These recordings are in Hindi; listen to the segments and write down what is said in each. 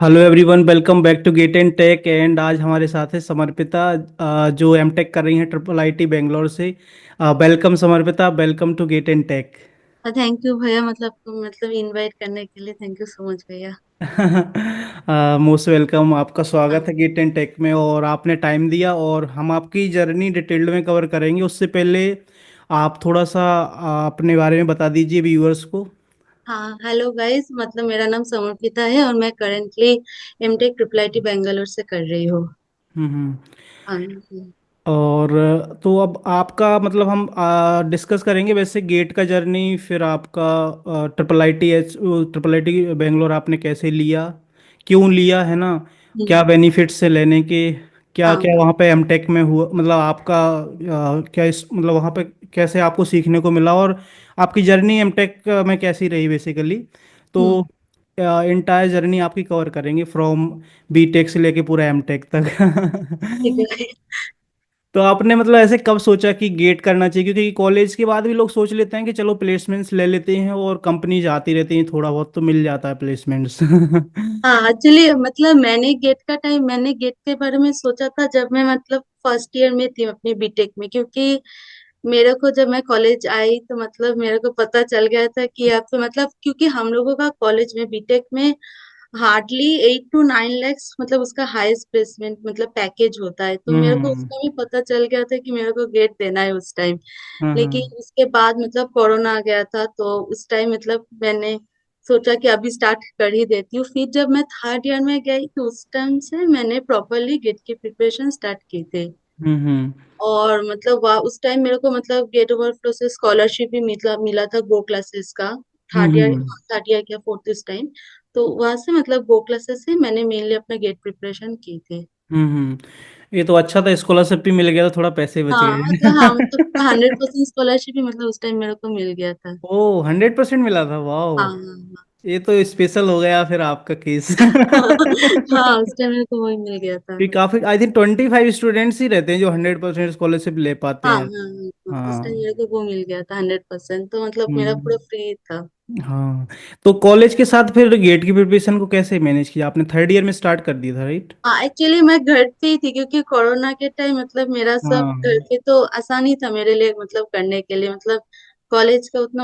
Hello everyone, welcome back to gate and tech. And आज हमारे साथ है समर्पिता, जो एमटेक कर रही हैं ट्रिपल आईटी बेंगलोर से। Welcome Samarpita, welcome to gate and tech. Thank you भैया मतलब इनवाइट करने के लिए थैंक यू सो मच भैया। मोस्ट वेलकम, आपका स्वागत हाँ है गेट एंड टेक में। और आपने टाइम दिया और हम आपकी जर्नी डिटेल्ड में कवर करेंगे। उससे पहले आप थोड़ा सा अपने बारे में बता दीजिए व्यूअर्स को। हाँ हेलो गाइस, मतलब मेरा नाम समर्पिता है और मैं currently MTech triple IT Bangalore से कर रही हूँ। हम्म। हाँ जी। और तो अब आपका मतलब हम डिस्कस करेंगे वैसे गेट का जर्नी, फिर आपका ट्रिपल आईटी बेंगलोर आपने कैसे लिया, क्यों लिया, है ना, क्या हम्म, बेनिफिट्स है लेने के, क्या हाँ क्या वहाँ पे एमटेक में हुआ, मतलब आपका क्या इस मतलब वहाँ पे कैसे आपको सीखने को मिला, और आपकी जर्नी एमटेक में कैसी रही बेसिकली। तो हम्म, इंटायर जर्नी आपकी कवर करेंगे फ्रॉम बीटेक से लेके पूरा एमटेक ठीक तक। है। तो आपने मतलब ऐसे कब सोचा कि गेट करना चाहिए, क्योंकि कॉलेज के बाद भी लोग सोच लेते हैं कि चलो प्लेसमेंट्स ले लेते हैं और कंपनीज आती रहती हैं, थोड़ा बहुत तो मिल जाता है प्लेसमेंट्स। हाँ एक्चुअली मतलब मैंने गेट के बारे में सोचा था जब मैं मतलब फर्स्ट ईयर में थी अपनी बीटेक में, क्योंकि मेरे को जब मैं कॉलेज आई तो मतलब मेरे को पता चल गया था कि अब तो मतलब क्योंकि हम लोगों का कॉलेज में बीटेक में हार्डली 8 to 9 lakhs मतलब उसका हाईएस्ट प्लेसमेंट मतलब पैकेज होता है, तो मेरे को हम्म। उसका भी पता चल गया था कि मेरे को गेट देना है उस टाइम। हम्म। लेकिन उसके बाद मतलब कोरोना आ गया था, तो उस टाइम मतलब मैंने सोचा कि अभी स्टार्ट कर ही देती हूँ। फिर जब मैं थर्ड ईयर में गई तो उस टाइम से मैंने प्रॉपरली गेट की प्रिपरेशन स्टार्ट की थी। हम्म। और मतलब वह उस टाइम मेरे को मतलब गेट ओवरफ्लो से स्कॉलरशिप भी मिला मिला था गो क्लासेस का। हम्म। थर्ड ईयर क्या फोर्थ इस टाइम। तो वहां से मतलब गो क्लासेस से मैंने मेनली अपना गेट प्रिपरेशन की थी। हम्म। ये तो अच्छा था, स्कॉलरशिप भी मिल गया, तो थोड़ा पैसे बच हाँ गए। मतलब 100% स्कॉलरशिप भी मतलब उस टाइम मेरे को मिल गया था। ओ, 100% मिला था, वाह। हाँ हाँ ये तो स्पेशल हो गया फिर आपका केस। हाँ। हाँ उस टाइम मेरे को वही मिल गया था। कि काफी, आई थिंक 25 स्टूडेंट्स ही रहते हैं जो 100% स्कॉलरशिप ले पाते हाँ हैं। हाँ हाँ, उस टाइम हाँ। मेरे को वो मिल गया था 100%, तो मतलब मेरा हम्म। पूरा फ्री था। हाँ। तो कॉलेज के साथ फिर गेट की प्रिपरेशन को कैसे मैनेज किया आपने? थर्ड ईयर में स्टार्ट कर दिया था, राइट? हाँ एक्चुअली मैं घर पे ही थी क्योंकि कोरोना के टाइम मतलब मेरा सब घर हाँ। पे तो आसान ही था मेरे लिए मतलब करने के लिए मतलब कॉलेज का उतना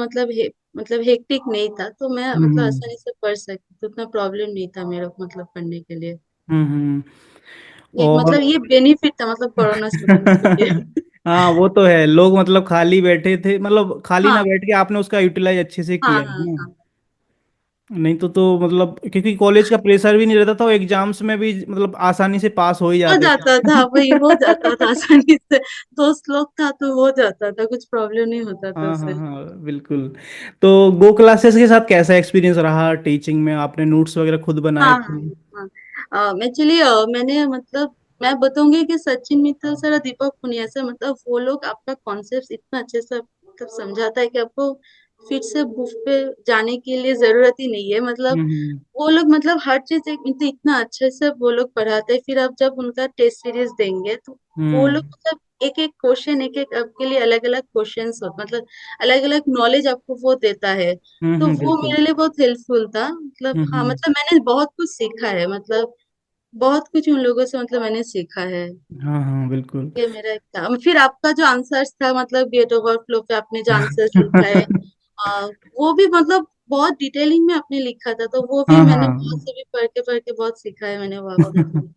मतलब हेक्टिक नहीं था, तो मैं मतलब हम्म। आसानी से पढ़ सकती थी, उतना प्रॉब्लम नहीं था मेरे को मतलब पढ़ने के लिए। हम्म। एक और मतलब ये बेनिफिट था मतलब कोरोना स्टूडेंट्स के लिए। हाँ, वो तो है, लोग मतलब खाली बैठे थे, मतलब खाली ना हाँ बैठ के आपने उसका यूटिलाइज अच्छे से हाँ किया है हाँ ना। हाँ। नहीं तो मतलब क्योंकि कॉलेज का प्रेशर भी नहीं रहता था, और एग्जाम्स में भी मतलब आसानी से पास हो ही हो जाते थे। जाता था, वही हो जाता था आसानी से। दोस्त लोग था तो हो जाता था, कुछ प्रॉब्लम नहीं होता था हाँ हाँ उससे। हाँ, बिल्कुल। तो गो क्लासेस के साथ कैसा एक्सपीरियंस रहा टीचिंग में? आपने नोट्स वगैरह खुद बनाए हाँ थे? हाँ हाँ। एक्चुअली मैंने मतलब मैं बताऊंगी कि सचिन मित्तल सर और दीपक पुनिया सर मतलब वो लोग आपका कॉन्सेप्ट इतना अच्छे से मतलब समझाता है कि आपको फिर से बुक पे जाने के लिए जरूरत ही नहीं है मतलब। हम्म। वो लोग मतलब हर चीज इतना अच्छे से वो लोग पढ़ाते हैं, फिर आप जब उनका टेस्ट सीरीज देंगे तो वो लोग हम्म। मतलब एक एक क्वेश्चन एक एक आपके लिए अलग अलग क्वेश्चंस हो मतलब अलग अलग नॉलेज आपको वो देता है। तो वो बिल्कुल। मेरे लिए बहुत हेल्पफुल था मतलब। हाँ हम्म। मतलब मैंने बहुत कुछ सीखा है मतलब बहुत कुछ उन लोगों से मतलब मैंने सीखा है। हाँ हाँ, बिल्कुल। ये मेरा एक था। फिर आपका जो आंसर्स था मतलब गेट ओवरफ्लो पे आपने जो आंसर्स लिखा है, आ, वो भी मतलब बहुत डिटेलिंग में आपने लिखा था, तो वो भी हाँ मैंने हाँ। बहुत से भी पढ़ के बहुत सीखा है मैंने वहाँ पे भी।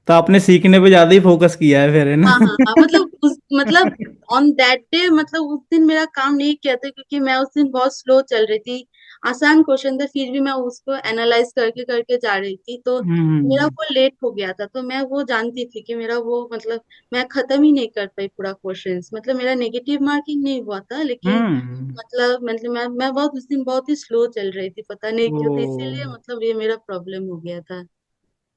तो आपने सीखने पे ज्यादा ही फोकस किया है फिर, है ना? हाँ हाँ हाँ मतलब मतलब ऑन दैट डे मतलब उस दिन मेरा काम नहीं किया था क्योंकि मैं उस दिन बहुत स्लो चल रही थी। आसान क्वेश्चन था फिर भी मैं उसको एनालाइज करके करके जा रही थी, तो मेरा हम्म। वो लेट हो गया था, तो मैं वो जानती थी कि मेरा वो मतलब मैं खत्म ही नहीं कर पाई पूरा क्वेश्चंस, मतलब मेरा नेगेटिव मार्किंग नहीं हुआ था लेकिन हम्म। मतलब मैं बहुत उस दिन बहुत ही स्लो चल रही थी, पता नहीं क्यों, तो इसीलिए ओ, मतलब ये मेरा प्रॉब्लम हो गया था।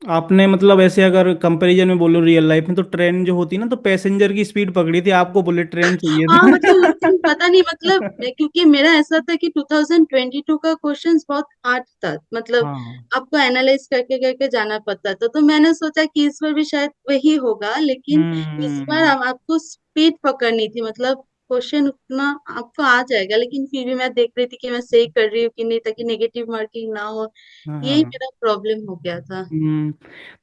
आपने मतलब ऐसे अगर कंपैरिजन में बोलो रियल लाइफ में, तो ट्रेन जो होती है ना, तो पैसेंजर की स्पीड पकड़ी थी, आपको बुलेट ट्रेन चाहिए हाँ मतलब उस था। दिन पता नहीं मतलब क्योंकि मेरा ऐसा था कि 2022 का क्वेश्चंस बहुत हार्ड था मतलब हाँ। आपको एनालाइज करके करके जाना पड़ता था, तो मैंने सोचा कि इस बार भी शायद वही होगा, लेकिन इस बार हम्म। आपको स्पीड पकड़नी थी मतलब क्वेश्चन उतना आपको आ जाएगा, लेकिन फिर भी मैं देख रही थी कि मैं सही कर रही हूँ कि नहीं, ताकि नेगेटिव मार्किंग ना हो। हाँ यही हाँ। मेरा प्रॉब्लम हो गया था। हम्म।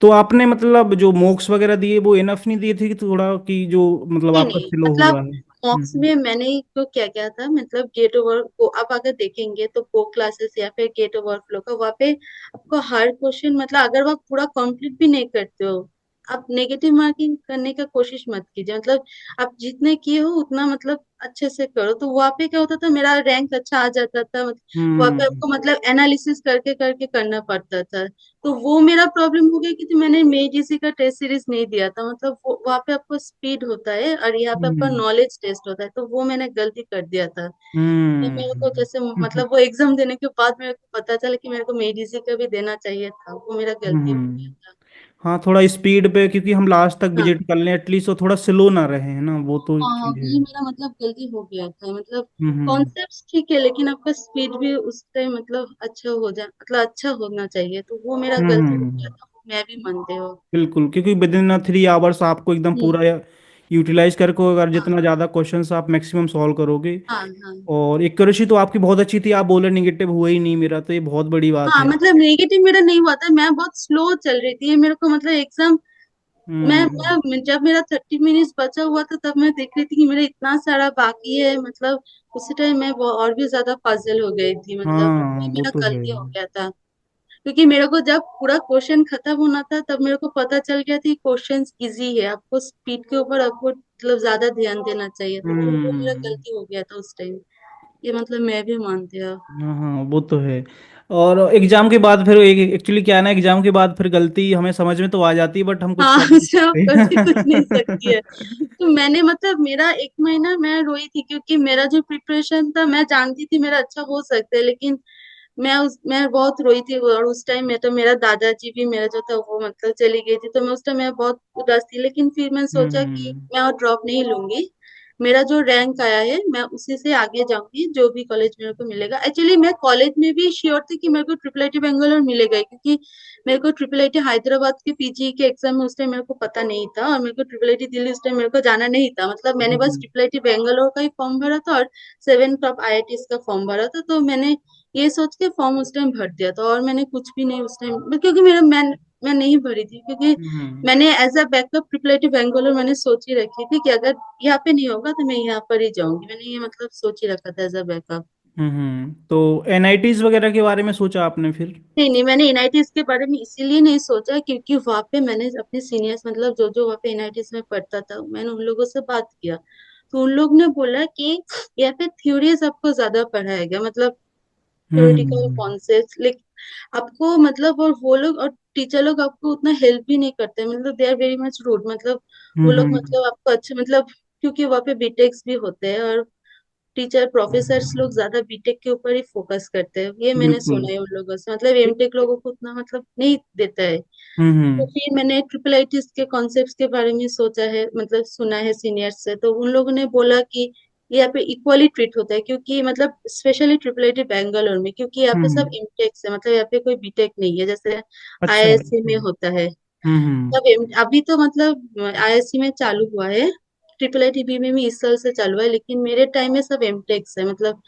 तो आपने मतलब जो मॉक्स वगैरह दिए वो इनफ नहीं दिए थे कि थोड़ा कि जो मतलब नहीं आपका नहीं, स्लो हुआ मतलब है? मॉक्स में मैंने तो क्या क्या था, मतलब गेट ओवर को आप अगर देखेंगे तो को क्लासेस या फिर गेट ओवरफ्लो का, वहाँ पे आपको हर क्वेश्चन, मतलब अगर वो आप पूरा कंप्लीट भी नहीं करते हो, आप नेगेटिव मार्किंग करने का कोशिश मत कीजिए। मतलब आप जितने किए हो उतना मतलब अच्छे से करो। तो वहाँ पे क्या होता था, मेरा रैंक अच्छा आ जाता था। वहाँ पे हम्म आपको मतलब एनालिसिस करके करके करना पड़ता था। तो वो मेरा प्रॉब्लम हो गया कि मैंने मेडिसी का टेस्ट सीरीज नहीं दिया था। मतलब वहाँ पे आपको स्पीड होता है और यहाँ पे आपका हम्म नॉलेज टेस्ट होता है, तो वो मैंने गलती कर दिया था। तो मेरे को हम्म जैसे मतलब वो एग्जाम देने के बाद मेरे को पता चला कि मेरे को मेडिसी का भी देना चाहिए था, वो मेरा गलती हो हम्म। गया था। हाँ, थोड़ा स्पीड पे, क्योंकि हम लास्ट तक हाँ विजिट कर लें एटलीस्ट, वो थोड़ा स्लो ना रहे, है ना, वो तो हाँ, चीज़ है। वही मेरा मतलब गलती हो गया था। मतलब हम्म कॉन्सेप्ट ठीक है, लेकिन आपका स्पीड भी उस टाइम मतलब अच्छा हो जाए, मतलब अच्छा होना चाहिए। तो वो मेरा गलती हो गया हम्म। था, वो मैं भी मानते हो। बिल्कुल, क्योंकि विद इन 3 आवर्स आपको एकदम हम्म। पूरा यूटिलाइज करके, अगर हाँ जितना ज़्यादा क्वेश्चंस आप मैक्सिमम सॉल्व करोगे। हाँ हाँ। और एक्यूरेसी तो आपकी बहुत अच्छी थी, आप बोले निगेटिव हुआ ही नहीं मेरा, तो ये बहुत बड़ी बात हाँ है। मतलब नेगेटिव मेरा नहीं हुआ था, मैं बहुत स्लो चल रही थी। मेरे को मतलब एग्जाम, हम्म जब मेरा 30 मिनट्स बचा हुआ था तब मैं देख रही थी कि मेरा इतना सारा बाकी है। मतलब उसी टाइम मैं और भी ज्यादा पजल हो गई थी। मतलब हाँ, वो वो मेरा तो है। गलती हो गया था। क्योंकि मेरे को जब पूरा क्वेश्चन खत्म होना था तब मेरे को पता चल गया था क्वेश्चन इजी है, आपको स्पीड के ऊपर आपको मतलब ज्यादा ध्यान देना चाहिए था। तो वो मेरा हम्म। गलती हो गया था उस टाइम। ये मतलब मैं भी मानती हूँ। हाँ हाँ, वो तो है। और एग्जाम के बाद फिर एक्चुअली क्या है ना, एग्जाम के बाद फिर गलती हमें समझ में तो आ जाती है, बट हम कुछ हाँ कर नहीं उससे आप कर भी कुछ नहीं सकती है। सकते। तो मैंने मतलब मेरा 1 महीना मैं रोई थी, क्योंकि मेरा जो प्रिपरेशन था मैं जानती थी मेरा अच्छा हो सकता है, लेकिन मैं बहुत रोई थी। और उस टाइम में तो मेरा दादाजी भी मेरा जो था वो मतलब चली गई थी, तो मैं उस टाइम मैं बहुत उदास थी। लेकिन फिर मैं सोचा कि हम्म मैं और ड्रॉप नहीं लूंगी। मेरा जो रैंक आया है मैं उसी से आगे जाऊंगी, जो भी कॉलेज मेरे को मिलेगा। एक्चुअली मैं कॉलेज में भी श्योर थी कि मेरे को ट्रिपल आईटी बेंगलोर मिलेगा ही, क्योंकि मेरे को ट्रिपल आईटी हैदराबाद के पीजी के एग्जाम में उस टाइम मेरे को पता नहीं था, और मेरे को ट्रिपल आईटी दिल्ली उस टाइम मेरे को जाना नहीं था। मतलब मैंने बस हम्म ट्रिपल आईटी बेंगलोर का ही फॉर्म भरा था और 7 टॉप आईआईटीज का फॉर्म भरा था। तो मैंने ये सोच के फॉर्म उस टाइम भर दिया था, और मैंने कुछ भी नहीं उस टाइम, क्योंकि मैं नहीं भरी थी, क्योंकि हम्म मैंने as a backup triple IT Bangalore मैंने सोच ही रखी थी कि अगर यहाँ पे नहीं होगा तो मैं यहाँ पर ही जाऊंगी। मैंने ये मतलब सोच ही रखा था एज अ बैकअप। तो एनआईटीज वगैरह के बारे में सोचा आपने फिर? नहीं नहीं, मैंने एनआईटीज के बारे में इसीलिए नहीं सोचा क्योंकि वहां पे मैंने अपने सीनियर्स, मतलब जो जो वहाँ पे एनआईटीज में पढ़ता था, मैंने उन लोगों से बात किया। तो उन लोग ने बोला कि यहाँ पे थ्योरीज आपको ज्यादा पढ़ाया गया, मतलब थ्योरेटिकल हम्म कॉन्सेप्ट्स, लेकिन आपको मतलब, और वो लोग और टीचर लोग आपको उतना हेल्प भी नहीं करते। मतलब they are very much rude. मतलब वो लोग हम्म मतलब आपको अच्छे मतलब, क्योंकि वहाँ पे बीटेक्स भी होते हैं, और टीचर प्रोफेसर्स लोग ज्यादा बीटेक के ऊपर ही फोकस करते हैं, ये मैंने बिल्कुल। सुना है उन लोगों से। मतलब एमटेक लोगों को उतना मतलब नहीं देता है। तो हम्म फिर मैंने ट्रिपल आईटीज के कॉन्सेप्ट्स के बारे में सोचा है, मतलब सुना है सीनियर्स से। तो उन लोगों ने बोला कि यहाँ पे इक्वली ट्रीट होता है, क्योंकि मतलब स्पेशली ट्रिपल आईटी बैंगलोर में, क्योंकि यहाँ पे सब हम्म। एमटेक है। मतलब यहाँ पे कोई बीटेक नहीं है, जैसे अच्छा। आईआईएससी में होता है। हम्म। तब अभी तो मतलब आईआईएससी में चालू हुआ है, ट्रिपल आई टी में भी इस साल से चालू हुआ है, लेकिन मेरे टाइम में सब एमटेक्स है। मतलब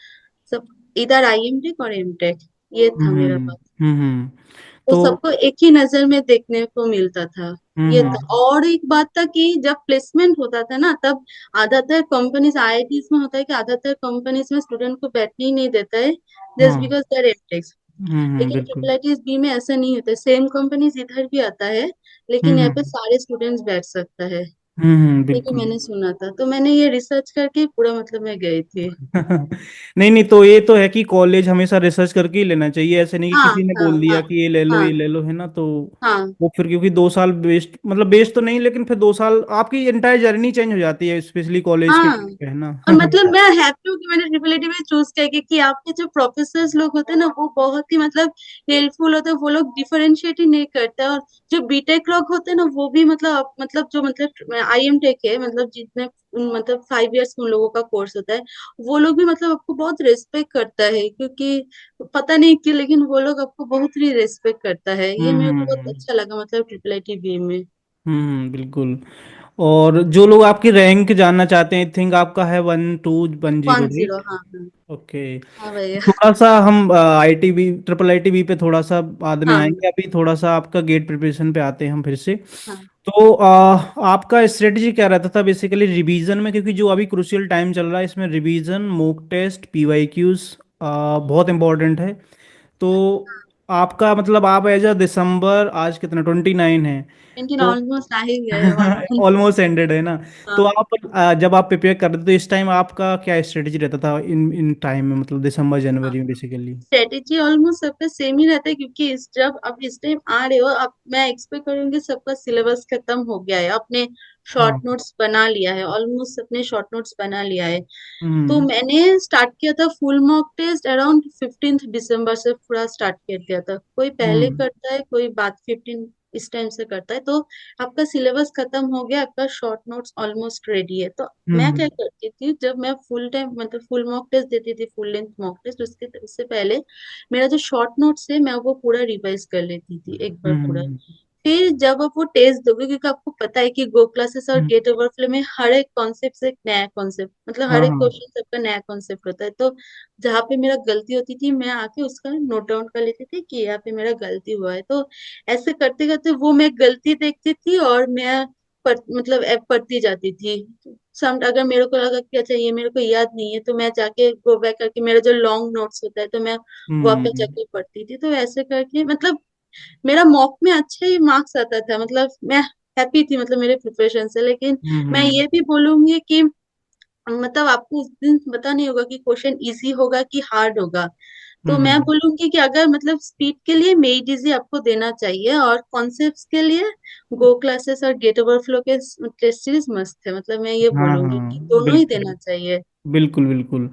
सब इधर आईएमटेक और एमटेक, ये था मेरा हम्म पास। तो तो सबको एक ही नजर में देखने को मिलता था। ये था। हम्म। और एक बात था कि जब प्लेसमेंट होता था ना, तब आधातर कंपनीज आईआईटीज में होता है कि आधातर कंपनीज में स्टूडेंट को बैठने ही नहीं देता है, जस्ट हाँ। Because they are MTechs. लेकिन ट्रिपल बिल्कुल। आईटीज बी में ऐसा नहीं होता, सेम कंपनीज इधर भी आता है, लेकिन यहाँ पे हम्म सारे स्टूडेंट्स बैठ सकता है। ये भी बिल्कुल। मैंने सुना था, तो मैंने ये रिसर्च करके पूरा मतलब मैं गई थी। नहीं नहीं, तो ये तो है कि कॉलेज हमेशा रिसर्च करके ही लेना चाहिए, ऐसे नहीं कि हाँ किसी ने हाँ बोल हाँ दिया कि हाँ ये ले लो, है ना, तो हाँ वो फिर क्योंकि 2 साल वेस्ट, मतलब वेस्ट तो नहीं, लेकिन फिर 2 साल आपकी एंटायर जर्नी चेंज हो जाती है, स्पेशली कॉलेज के हाँ। टाइम पे, है ना। और मतलब मैं हैप्पी हूँ कि मैंने ट्रिपल में चूज किया, क्योंकि आपके जो प्रोफेसर्स लोग होते हैं ना वो बहुत ही मतलब हेल्पफुल होते हैं। वो लोग डिफरेंशिएट ही नहीं करते। और जो बीटेक लोग होते हैं ना वो भी मतलब मतलब जो मतलब आईएम टेक है, मतलब जितने मतलब 5 इयर्स उन लोगों का कोर्स होता है, वो लोग भी मतलब आपको बहुत रिस्पेक्ट करता है। क्योंकि पता नहीं क्यों, लेकिन वो लोग आपको बहुत ही रिस्पेक्ट करता है। ये मेरे को बहुत हम्म अच्छा लगा मतलब ट्रिपल आई टी बी में। बिल्कुल। और जो लोग आपकी रैंक जानना चाहते हैं, थिंक आपका है 1210, 10। राइट? हाँ हाँ। ओके। हाँ भैया। थोड़ा सा हम IITB, IIITB पे थोड़ा सा बाद में हाँ आएंगे, अभी थोड़ा सा आपका गेट प्रिपरेशन पे आते हैं हम फिर से। हाँ। तो आपका स्ट्रेटजी क्या रहता था बेसिकली रिवीजन में, क्योंकि जो अभी क्रूशियल टाइम चल रहा है इसमें रिवीजन, मॉक टेस्ट, PYQs बहुत इंपॉर्टेंट है। तो आपका मतलब आप एज अ दिसंबर, आज कितना 29 है, लेकिन तो ऑलमोस्ट आ ही गए 1 month। ऑलमोस्ट एंडेड है ना। तो हाँ। आप जब आप प्रिपेयर कर रहे थे तो इस टाइम आपका क्या स्ट्रेटजी रहता था इन इन टाइम में, मतलब दिसंबर जनवरी में बेसिकली? स्ट्रेटेजी ऑलमोस्ट सबका सेम ही रहता है, क्योंकि जब आप इस टाइम आ रहे हो, अब मैं एक्सपेक्ट करूंगी सबका सिलेबस खत्म हो गया है, अपने शॉर्ट हाँ। नोट्स बना लिया है, ऑलमोस्ट अपने शॉर्ट नोट्स बना लिया है। तो हम्म। मैंने स्टार्ट किया था फुल मॉक टेस्ट अराउंड 15 दिसंबर से पूरा स्टार्ट कर दिया था। कोई पहले हम्म। करता है, कोई बाद 15 इस टाइम से करता है। तो आपका सिलेबस खत्म हो गया, आपका शॉर्ट नोट्स ऑलमोस्ट रेडी है। तो मैं क्या हम्म। करती थी, जब मैं फुल टाइम मतलब फुल मॉक टेस्ट देती थी, फुल लेंथ मॉक टेस्ट, उससे पहले मेरा जो शॉर्ट नोट्स है मैं वो पूरा रिवाइज कर लेती थी एक बार पूरा। हम्म। फिर जब आप वो टेस्ट दोगे, क्योंकि आपको पता है कि गो क्लासेस और हम्म। गेट ओवरफ्लो में हर एक कॉन्सेप्ट से एक नया कॉन्सेप्ट, मतलब हर हाँ एक हाँ। क्वेश्चन सबका नया कॉन्सेप्ट होता है। तो जहाँ पे मेरा गलती होती थी, मैं आके उसका नोट डाउन कर लेती थी कि यहाँ पे मेरा गलती हुआ है। तो ऐसे करते करते वो मैं गलती देखती थी और मैं मतलब ऐप पढ़ती जाती थी। सम अगर मेरे को लगा कि अच्छा ये मेरे को याद नहीं है, तो मैं जाके गो बैक करके मेरा जो लॉन्ग नोट्स होता है तो मैं वापस हम्म। जाके पढ़ती थी। तो ऐसे करके मतलब मेरा मॉक में अच्छे ही मार्क्स आता था, मतलब मैं हैप्पी थी मतलब मेरे प्रिपरेशन से। लेकिन मैं हम्म। ये भी बोलूंगी कि मतलब आपको उस दिन पता नहीं होगा कि क्वेश्चन इजी होगा कि हार्ड होगा। तो मैं हम्म। बोलूंगी कि अगर मतलब स्पीड के लिए मेड इजी आपको देना चाहिए, और कॉन्सेप्ट्स के लिए गो क्लासेस और गेट ओवरफ्लो के टेस्ट सीरीज मस्त है। मतलब मैं ये हाँ बोलूंगी हाँ। कि दोनों ही बिल्कुल देना चाहिए। बिल्कुल बिल्कुल।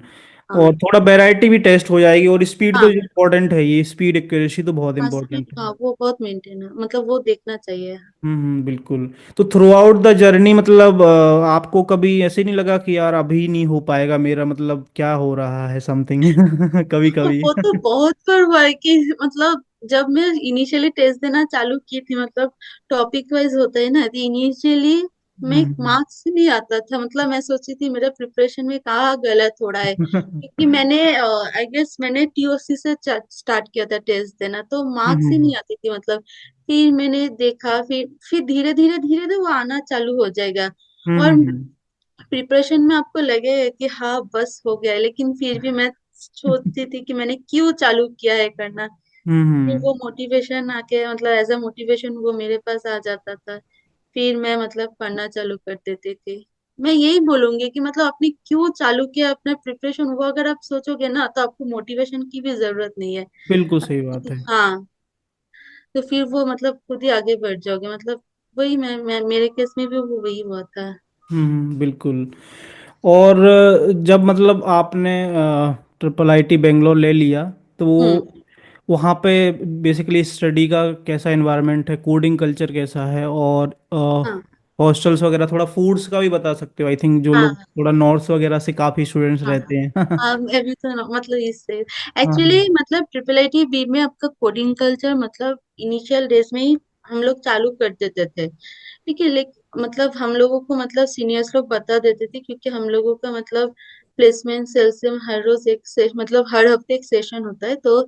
हाँ और थोड़ा वैरायटी भी टेस्ट हो जाएगी, और स्पीड तो हाँ इम्पोर्टेंट है, ये स्पीड एक्यूरेसी तो बहुत हाँ। स्पीड, इंपॉर्टेंट है। हाँ वो बहुत मेंटेन है, मतलब वो देखना चाहिए। बिल्कुल। तो थ्रू आउट द जर्नी मतलब आपको कभी ऐसे नहीं लगा कि यार अभी नहीं हो पाएगा मेरा, मतलब क्या हो रहा है समथिंग कभी कभी? वो तो बहुत बार हुआ है कि मतलब जब मैं इनिशियली टेस्ट देना चालू की थी, मतलब टॉपिक वाइज होता है ना, तो इनिशियली मैं हम्म। मार्क्स नहीं आता था। मतलब मैं सोची थी मेरा प्रिपरेशन में कहाँ गलत हो रहा है, क्योंकि मैंने आई गेस मैंने TOC से स्टार्ट किया था टेस्ट देना, तो मार्क्स ही हम्म। नहीं आती थी मतलब। फिर मैंने देखा, फिर धीरे धीरे धीरे धीरे वो आना चालू हो जाएगा। और हम्म। प्रिपरेशन में आपको लगेगा कि हाँ बस हो गया है, लेकिन फिर भी मैं सोचती थी कि मैंने क्यों चालू किया है करना। फिर हम्म। वो मोटिवेशन आके मतलब एज अ मोटिवेशन वो मेरे पास आ जाता था। फिर मैं मतलब पढ़ना चालू कर देती थी। मैं यही बोलूंगी कि मतलब आपने क्यों चालू किया अपना प्रिपरेशन, वो अगर आप सोचोगे ना तो आपको मोटिवेशन की भी जरूरत नहीं है। बिल्कुल आप सही बात खुद, है। हाँ, तो फिर वो मतलब खुद ही आगे बढ़ जाओगे। मतलब वही मैं मेरे केस में भी वो वही हुआ था। बिल्कुल। और जब मतलब आपने IIIT बेंगलोर ले लिया, तो हम्म। वो वहाँ पे बेसिकली स्टडी का कैसा एनवायरनमेंट है, कोडिंग कल्चर कैसा है, और हाँ हॉस्टल्स वगैरह, थोड़ा फूड्स का भी बता सकते हो? आई थिंक जो लोग हाँ थोड़ा नॉर्थ वगैरह से काफ़ी स्टूडेंट्स हाँ रहते हैं हाँ। अभी तो मतलब इससे हाँ। एक्चुअली मतलब ट्रिपल IIT B में आपका कोडिंग कल्चर मतलब इनिशियल डेज में ही हम लोग चालू कर देते थे, ठीक है। लेकिन मतलब हम लोगों को मतलब सीनियर्स लोग बता देते थे, क्योंकि हम लोगों का मतलब प्लेसमेंट सेल्स में हर रोज एक से मतलब हर हफ्ते एक सेशन होता है। तो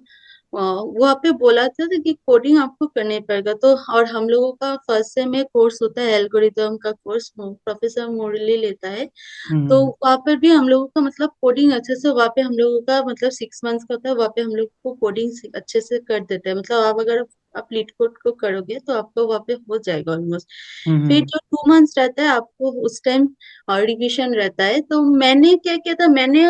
वहाँ पे बोला था कि कोडिंग आपको करने पड़ेगा। तो और हम लोगों का फर्स्ट सेम में कोर्स होता है एल्गोरिदम का कोर्स, प्रोफेसर मुरली लेता है। तो हम्म। वहाँ पर भी हम लोगों का मतलब कोडिंग अच्छे से, वहाँ पे हम लोगों का मतलब 6 मंथ्स का होता है, वहाँ पे हम लोग को कोडिंग अच्छे से कर देते हैं। मतलब आप अगर आप लीड कोड को करोगे तो आपको वहाँ पे हो जाएगा ऑलमोस्ट। फिर हम्म। जो 2 मंथ्स रहता है आपको उस टाइम रिविजन रहता है। तो मैंने क्या किया था, मैंने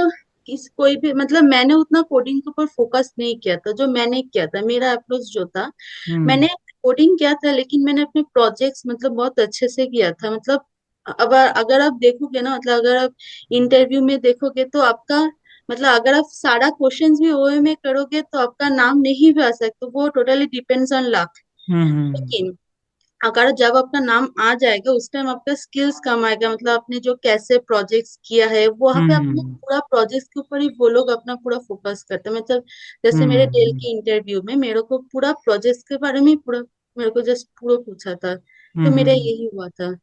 कोई भी मतलब मैंने उतना कोडिंग के ऊपर फोकस नहीं किया था। जो मैंने किया था, मेरा अप्रोच जो था, हम्म। मैंने कोडिंग किया था, लेकिन मैंने अपने प्रोजेक्ट्स मतलब बहुत अच्छे से किया था। मतलब अब अगर आप देखोगे ना, मतलब अगर आप इंटरव्यू में देखोगे तो आपका मतलब अगर आप सारा क्वेश्चंस भी ओए में करोगे तो आपका नाम नहीं भी आ सकता, वो टोटली डिपेंड्स ऑन लक। हम्म। लेकिन अगर जब आपका नाम आ जाएगा उस टाइम आपका स्किल्स कम आएगा, मतलब आपने जो कैसे प्रोजेक्ट्स किया है वहां पे अपना हम्म। पूरा प्रोजेक्ट्स के ऊपर ही वो लोग अपना पूरा फोकस करते हैं। मतलब जैसे मेरे डेल हम्म। के इंटरव्यू में मेरे को पूरा प्रोजेक्ट्स के बारे में पूरा मेरे को जस्ट पूरा पूछा था। तो मेरा हम्म। यही हुआ था।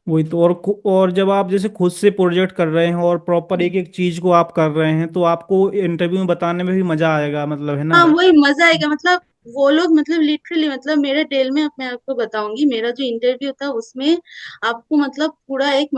वही तो। और जब आप जैसे खुद से प्रोजेक्ट कर रहे हैं और प्रॉपर एक एक चीज को आप कर रहे हैं, तो आपको इंटरव्यू में बताने में भी मजा आएगा, मतलब है ना। हाँ वही मजा आएगा, मतलब वो लोग मतलब लिटरली, मतलब मेरे डेल में, अब मैं आपको बताऊंगी, मेरा जो इंटरव्यू था उसमें आपको मतलब पूरा एक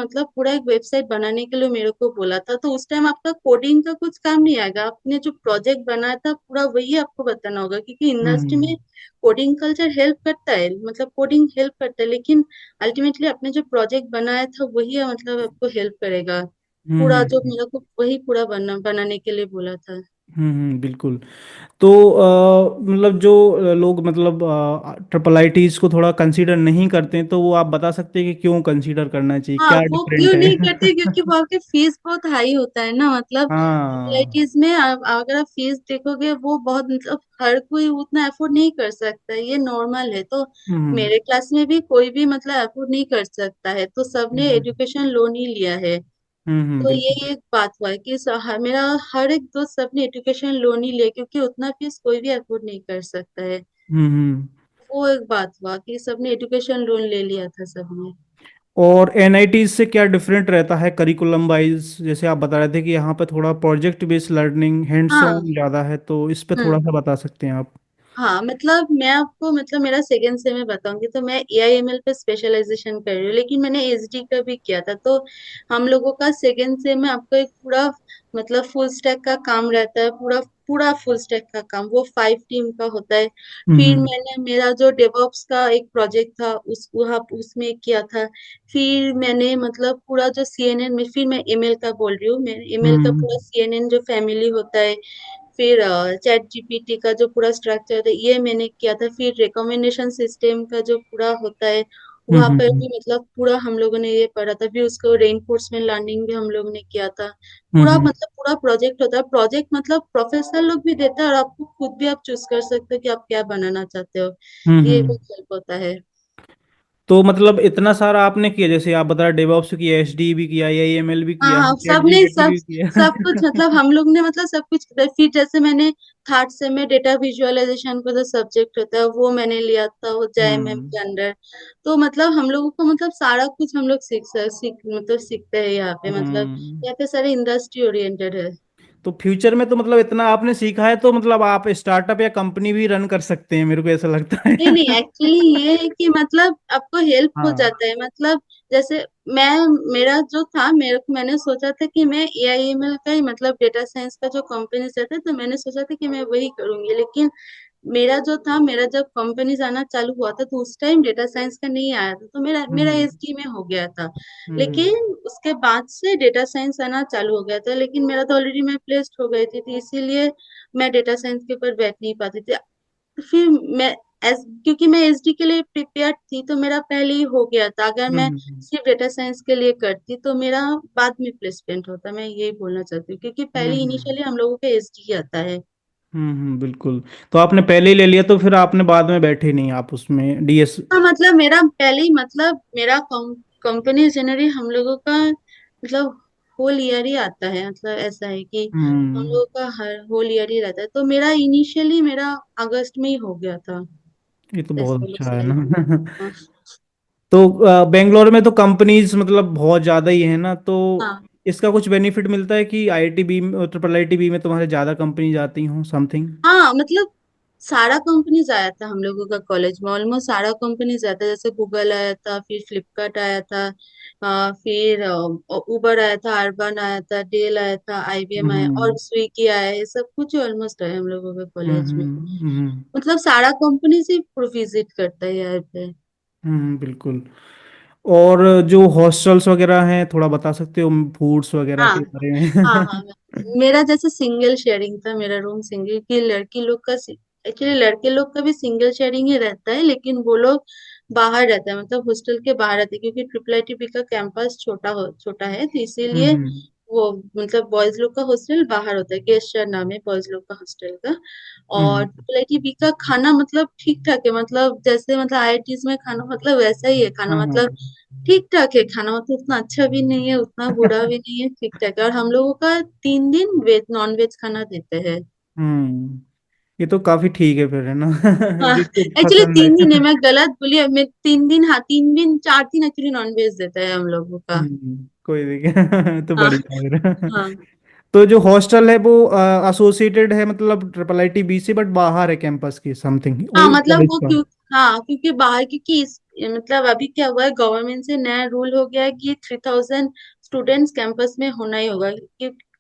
वेबसाइट बनाने के लिए मेरे को बोला था। तो उस टाइम आपका कोडिंग का कुछ काम नहीं आएगा, आपने जो प्रोजेक्ट बनाया था पूरा वही आपको बताना होगा, क्योंकि इंडस्ट्री हम्म में कोडिंग कल्चर हेल्प करता है, मतलब कोडिंग हेल्प करता है, लेकिन अल्टीमेटली आपने जो प्रोजेक्ट बनाया था वही मतलब आपको हेल्प करेगा। पूरा जो हम्म मेरे को वही पूरा बनाने के लिए बोला था। बिल्कुल। तो मतलब जो लोग मतलब ट्रिपल आईटीज को थोड़ा कंसीडर नहीं करते हैं, तो वो आप बता सकते हैं कि क्यों कंसीडर करना चाहिए, हाँ क्या वो डिफरेंट क्यों है। नहीं करते, क्योंकि वहाँ के फीस बहुत हाई होता है ना, मतलब हाँ। आईआईटीज में अगर आप फीस देखोगे वो बहुत, मतलब हर कोई उतना अफोर्ड नहीं कर सकता है, ये नॉर्मल है। तो हम्म मेरे क्लास में भी कोई भी मतलब अफोर्ड नहीं कर सकता है, तो सबने हम्म एजुकेशन लोन ही लिया है। तो ये बिल्कुल। एक बात हुआ है कि मेरा हर एक दोस्त सबने एजुकेशन लोन ही लिया, क्योंकि उतना फीस कोई भी अफोर्ड नहीं कर सकता है। हम्म। वो एक बात हुआ कि सबने एजुकेशन लोन ले लिया था सबने। और एनआईटी से क्या डिफरेंट रहता है करिकुलम वाइज? जैसे आप बता रहे थे कि यहाँ पे थोड़ा project based learning, hands on हाँ। ज़्यादा है, तो इस पे थोड़ा हम्म। सा बता सकते हैं आप? हाँ मतलब मैं आपको मतलब मेरा सेकेंड सेम में बताऊंगी, तो मैं एआईएमएल पे स्पेशलाइजेशन कर रही हूँ, लेकिन मैंने एसडी का भी किया था। तो हम लोगों का सेकेंड सेम में आपको एक पूरा मतलब फुल स्टैक का काम रहता है, पूरा पूरा फुल स्टैक का काम, वो 5 टीम का होता है। फिर हम्म मैंने मेरा जो डेवऑप्स का एक प्रोजेक्ट था उस वहाँ उसमें किया था। फिर मैंने मतलब पूरा जो सीएनएन में, फिर मैं एमएल का बोल रही हूँ, मैं एमएल का पूरा हम्म सीएनएन जो फैमिली होता है, फिर चैट जीपीटी का जो पूरा स्ट्रक्चर था ये मैंने किया था। फिर रिकमेंडेशन सिस्टम का जो पूरा होता है वहां पर हम्म भी मतलब पूरा हम लोगों ने ये पढ़ा था। फिर उसको रेइनफोर्समेंट लर्निंग भी हम लोग ने किया था। पूरा हम्म मतलब पूरा प्रोजेक्ट होता है, प्रोजेक्ट मतलब प्रोफेसर लोग भी देता है, और आपको खुद भी आप चूज कर सकते हो कि आप क्या बनाना चाहते हो। ये हम्म। बहुत हेल्प होता है। तो मतलब इतना सारा आपने किया, जैसे आप बता रहे डेवऑप्स किया, एचडी भी किया, एएमएल भी हाँ किया, हाँ चैट सबने जीपीटी सब भी किया। सब कुछ, मतलब हम लोग ने मतलब सब कुछ किया। फिर जैसे मैंने थर्ड सेम में डेटा विजुअलाइजेशन का जो सब्जेक्ट होता है वो मैंने लिया था, वो जेएमएम हम्म के अंडर। तो मतलब हम लोगों को मतलब सारा कुछ हम लोग मतलब सीखते हैं यहाँ पे, मतलब हम्म। यहाँ पे सारे इंडस्ट्री ओरिएंटेड है। तो फ्यूचर में तो मतलब इतना आपने सीखा है, तो मतलब आप स्टार्टअप या कंपनी भी रन कर सकते हैं, मेरे को ऐसा लगता है। नहीं नहीं, एक्चुअली ये है कि मतलब आपको हेल्प हो हाँ। जाता है, मतलब जैसे मैं, मेरा जो था, मैंने सोचा था कि मैं एआईएमएल का ही मतलब डेटा साइंस का जो कंपनी रहता है, तो मैंने सोचा था कि मैं वही करूंगी। लेकिन मेरा जो था, मेरा जब कंपनी आना चालू हुआ था तो उस टाइम डेटा साइंस का नहीं आया था, तो मेरा मेरा हम्म एसडी में हो गया था। हम्म लेकिन उसके बाद से डेटा साइंस आना चालू हो गया था, लेकिन मेरा तो ऑलरेडी मैं प्लेस्ड हो गई थी इसीलिए मैं डेटा साइंस के ऊपर बैठ नहीं पाती थी। फिर मैं क्योंकि मैं एसडी के लिए प्रिपेयर्ड थी तो मेरा पहले ही हो गया था। अगर मैं हम्म सिर्फ डेटा साइंस के लिए करती तो मेरा बाद में प्लेसमेंट होता, मैं यही बोलना चाहती हूँ, क्योंकि पहले हम्म इनिशियली हम लोगों का एसडी आता है। बिल्कुल। तो आपने पहले ही ले लिया, तो फिर आपने बाद में बैठे नहीं आप उसमें डीएस? हाँ मतलब मेरा पहले ही मतलब मेरा कंपनी जनरली हम लोगों का मतलब होल ईयर ही आता है, मतलब ऐसा है कि हम हम्म। लोगों का हर होल ईयर ही रहता है। तो मेरा इनिशियली मेरा अगस्त में ही हो गया था, ये तो बहुत ऐसा अच्छा है मसला ना। ही था। हाँ। तो बेंगलोर में तो कंपनीज मतलब बहुत ज़्यादा ही है ना, तो हाँ इसका कुछ बेनिफिट मिलता है कि आईआईटी बी में, ट्रिपल आईटी बी में तुम्हारे ज़्यादा कंपनीज आती हों, समथिंग? हाँ मतलब सारा कंपनीज आया था हम लोगों का कॉलेज में, ऑलमोस्ट सारा कंपनीज आया था, जैसे गूगल आया था, फिर फ्लिपकार्ट आया था, फिर उबर आया था, अर्बन आया था, डेल आया था, आईबीएम आया, और हम्म स्विगी आया है। सब कुछ ऑलमोस्ट आया हम लोगों के कॉलेज में। हम्म। मतलब सारा कंपनी से विजिट करता है यहाँ पे। बिल्कुल। और जो हॉस्टल्स वगैरह हैं, थोड़ा बता सकते हो फूड्स वगैरह हाँ के बारे हाँ में? हाँ। मेरा जैसे सिंगल शेयरिंग था, मेरा रूम सिंगल, की लड़की लोग का एक्चुअली लड़के लोग का भी सिंगल शेयरिंग ही रहता है, लेकिन वो लोग बाहर रहता है, मतलब हॉस्टल के बाहर रहते हैं, क्योंकि ट्रिपल आईटीबी का कैंपस छोटा है, तो इसीलिए हम्म वो मतलब बॉयज लोग का हॉस्टल बाहर होता है, गेस्टर नाम है बॉयज लोग का हॉस्टल का। और हम्म ट्रिपल आईटीबी का खाना मतलब ठीक ठाक है, मतलब जैसे मतलब आईआईटीज में खाना मतलब वैसा ही है खाना, हाँ मतलब ठीक ठाक है खाना, मतलब उतना अच्छा भी नहीं है उतना बुरा भी नहीं है, ठीक ठाक है। और हम लोगों का 3 दिन वेज नॉन वेज खाना देते हैं। हम्म। ये तो काफी ठीक है फिर, है ना। हाँ, जिसको एक्चुअली पसंद 3 दिन है, है। मैं गलत बोली, अब मैं 3 दिन, हाँ 3 दिन 4 दिन एक्चुअली नॉनवेज देता है हम लोगों का। कोई नहीं। तो हाँ बढ़िया है फिर। हाँ तो जो हॉस्टल है वो एसोसिएटेड है मतलब ट्रिपल आई टी बी से, बट बाहर है कैंपस की समथिंग हाँ, वही मतलब कॉलेज वो का। क्यों, हाँ क्योंकि बाहर, क्योंकि इस मतलब अभी क्या हुआ है, गवर्नमेंट से नया रूल हो गया है कि 3,000 स्टूडेंट्स कैंपस में होना ही होगा,